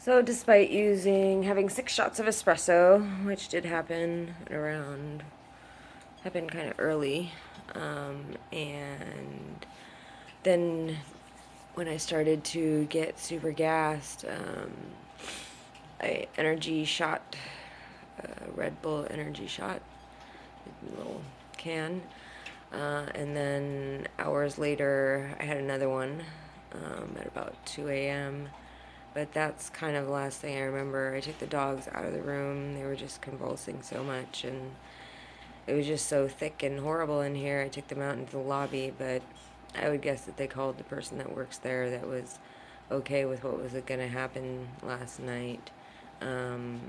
So despite having 6 shots of espresso, which did happen happened kind of early, and then when I started to get super gassed, I energy shot, Red Bull energy shot, a little can, and then hours later I had another one at about 2 a.m. But that's kind of the last thing I remember. I took the dogs out of the room. They were just convulsing so much, and it was just so thick and horrible in here. I took them out into the lobby, but I would guess that they called the person that works there that was okay with what was going to happen last night. And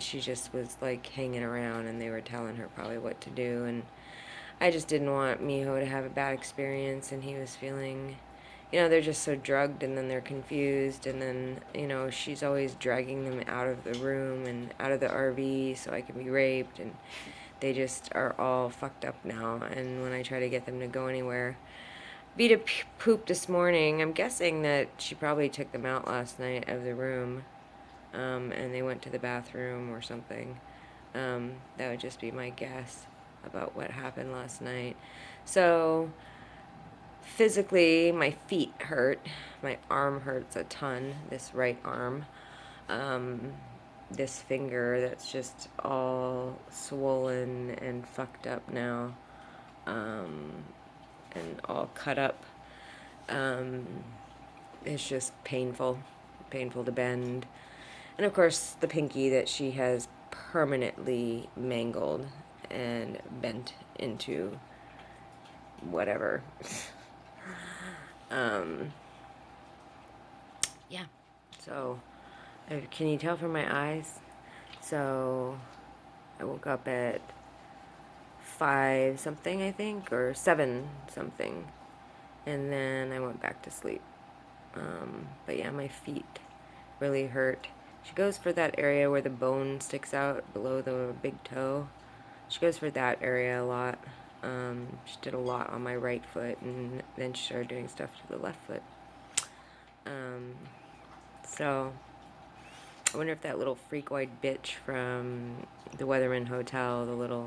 she just was like hanging around, and they were telling her probably what to do. And I just didn't want Miho to have a bad experience, and he was feeling, they're just so drugged, and then they're confused, and then, she's always dragging them out of the room and out of the RV so I can be raped, and they just are all fucked up now. And when I try to get them to go anywhere, Vita pooped this morning. I'm guessing that she probably took them out last night of the room, and they went to the bathroom or something. That would just be my guess about what happened last night. So physically, my feet hurt. My arm hurts a ton, this right arm. Um, this finger that's just all swollen and fucked up now, and all cut up. Um, it's just painful to bend. And of course, the pinky that she has permanently mangled and bent into whatever. um, yeah. So, can you tell from my eyes? So, I woke up at 5 something, I think, or 7 something. And then I went back to sleep. But yeah, my feet really hurt. She goes for that area where the bone sticks out below the big toe. She goes for that area a lot. She did a lot on my right foot, and then she started doing stuff to the left foot. So I wonder if that little freakoid bitch from the Weatherman Hotel, the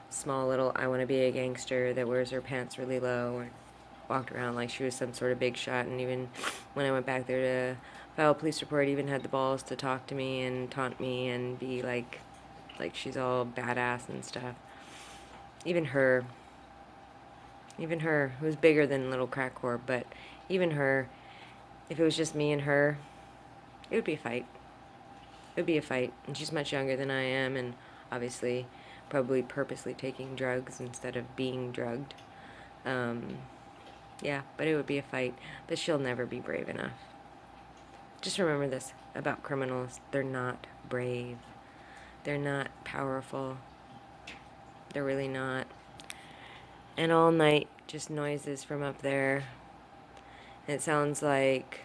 small little I want to be a gangster that wears her pants really low and walked around like she was some sort of big shot, and even when I went back there to file a police report, even had the balls to talk to me and taunt me and be like she's all badass and stuff. Even her, who's bigger than Little Crack Whore, but even her, if it was just me and her, it would be a fight. It would be a fight. And she's much younger than I am, and obviously probably purposely taking drugs instead of being drugged. Yeah, but it would be a fight. But she'll never be brave enough. Just remember this about criminals. They're not brave. They're not powerful. They're really not. And all night, just noises from up there. And it sounds like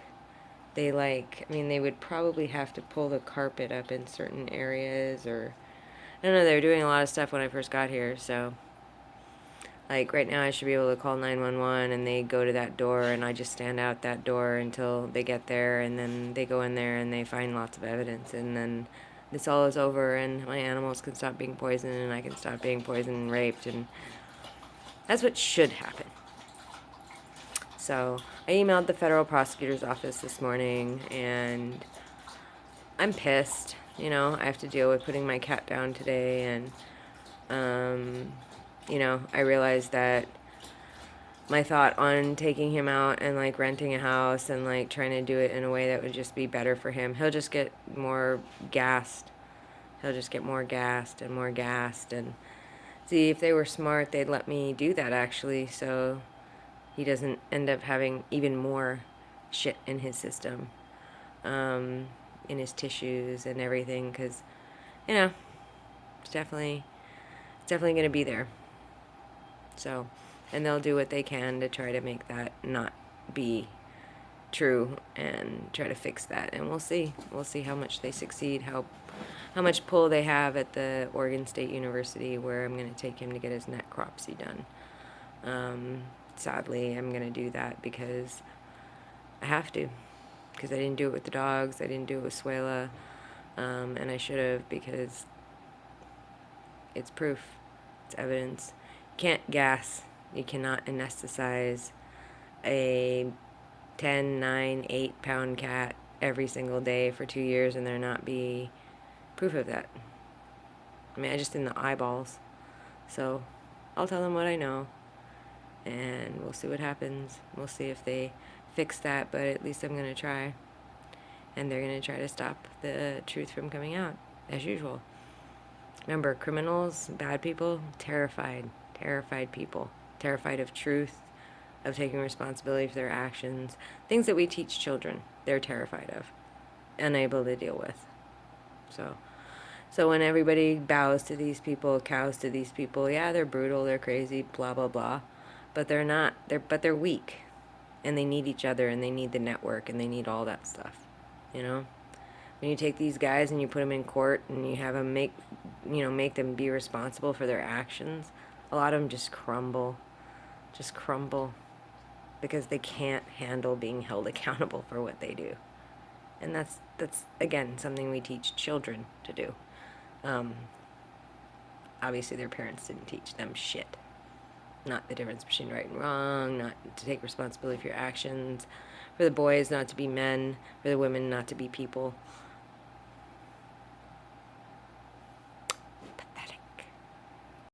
they would probably have to pull the carpet up in certain areas, or I don't know, they were doing a lot of stuff when I first got here, so like right now I should be able to call 911, and they go to that door, and I just stand out that door until they get there, and then they go in there and they find lots of evidence, and then this all is over, and my animals can stop being poisoned, and I can stop being poisoned and raped, and that's what should happen. So I emailed the federal prosecutor's office this morning, and I'm pissed. I have to deal with putting my cat down today, and I realized that my thought on taking him out and like renting a house and like trying to do it in a way that would just be better for him. He'll just get more gassed. He'll just get more gassed and more gassed. And see, if they were smart, they'd let me do that actually, so he doesn't end up having even more shit in his system, in his tissues and everything, because it's definitely going to be there. So, and they'll do what they can to try to make that not be true and try to fix that, and we'll see how much they succeed, how much pull they have at the Oregon State University, where I'm going to take him to get his necropsy done. Sadly, I'm going to do that because I have to. because I didn't do it with the dogs. I didn't do it with Suela, and I should have, because it's proof. It's evidence. You can't gas. You cannot anesthetize a 10, 9, 8 pound cat every single day for 2 years and there not be proof of that. I mean, I just in the eyeballs. So I'll tell them what I know, and we'll see what happens. We'll see if they fix that, but at least I'm going to try. And they're going to try to stop the truth from coming out, as usual. Remember, criminals, bad people, terrified people, terrified of truth, of taking responsibility for their actions, things that we teach children, they're terrified of, unable to deal with. So when everybody bows to these people, cows to these people, yeah, they're brutal, they're crazy, blah, blah, blah, but they're weak, and they need each other, and they need the network, and they need all that stuff, you know? When you take these guys and you put them in court and you have them make them be responsible for their actions, a lot of them just crumble, because they can't handle being held accountable for what they do. And that's again something we teach children to do. Obviously their parents didn't teach them shit. Not the difference between right and wrong, not to take responsibility for your actions, for the boys not to be men, for the women not to be people.